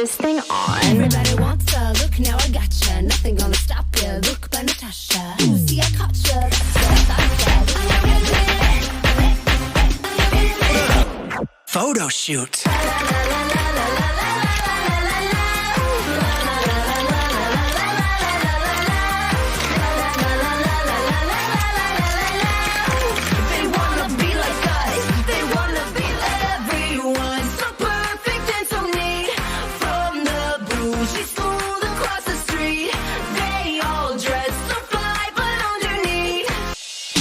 this thing on. Everybody wants a look, now I gotcha. Nothing gonna stop you. Look by Natasha. See, I caught ya. That's what I thought ya. Photo shoot.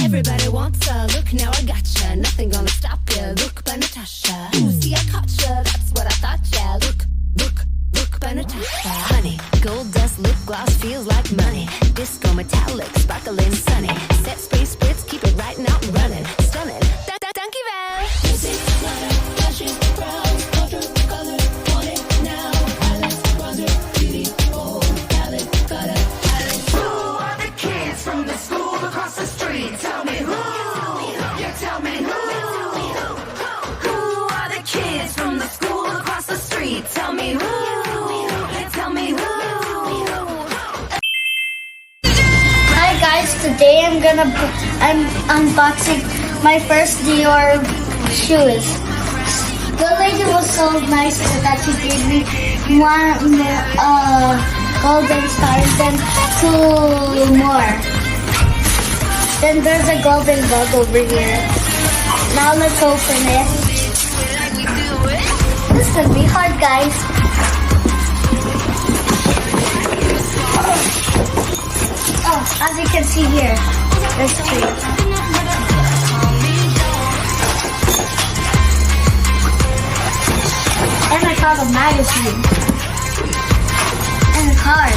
Everybody wants a look, now I gotcha. Nothing gonna stop you. Look by Natasha. See, I caught ya. That's what I thought ya. Look by Natasha. Honey, gold dust, lip gloss feels like money. Disco metallic, sparkling sunny. Set space spritz, keep it right now running. Stunning. Donkey Bell. Music, flutter, blushes, brows, powder, color, want it now. Highlights, bronzer, beauty, bold, palette, got it. Who are the kids from the school across the street? Tell me who. Yeah, tell me who. Who are the kids from the school across the street? Tell me who. Yeah, tell me who. Hi guys, today I'm unboxing my first Dior shoes. The lady was so nice that she gave me one golden star and then two more. Then there's a golden bug over here. Now let's open it. This could be hard, guys. Oh, as you can see here, there's three. And I found a magazine. And a card.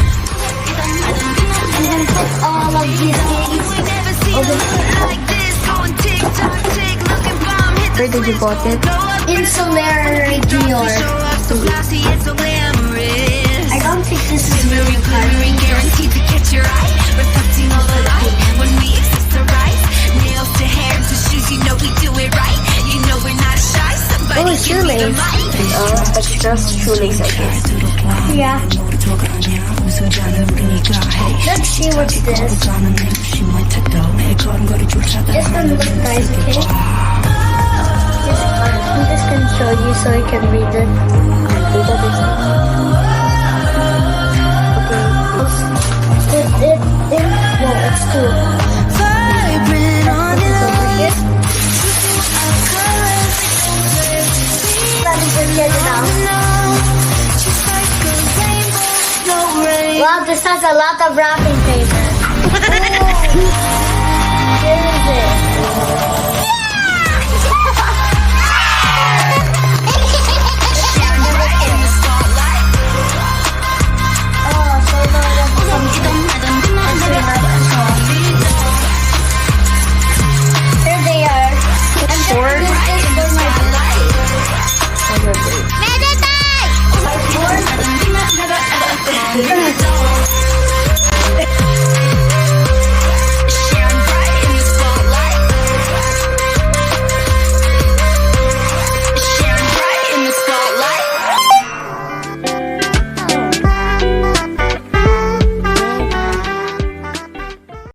I'm gonna put all of these things over Where did you bought it? in Solari Dior. I don't think this is really card. Guaranteed to catch your eye, reflecting all the light. When we accessorize, nails to hair to shoes, you know we do it right. You know we're not shy. Somebody Oh, shoelace. That's just shoelace, I guess. Yeah. Let's see what's this. It's gonna look nice, okay? I'm just gonna show you so you can read it. No, it's two. Let me just get it out. Wow, this has a lot of wrapping paper.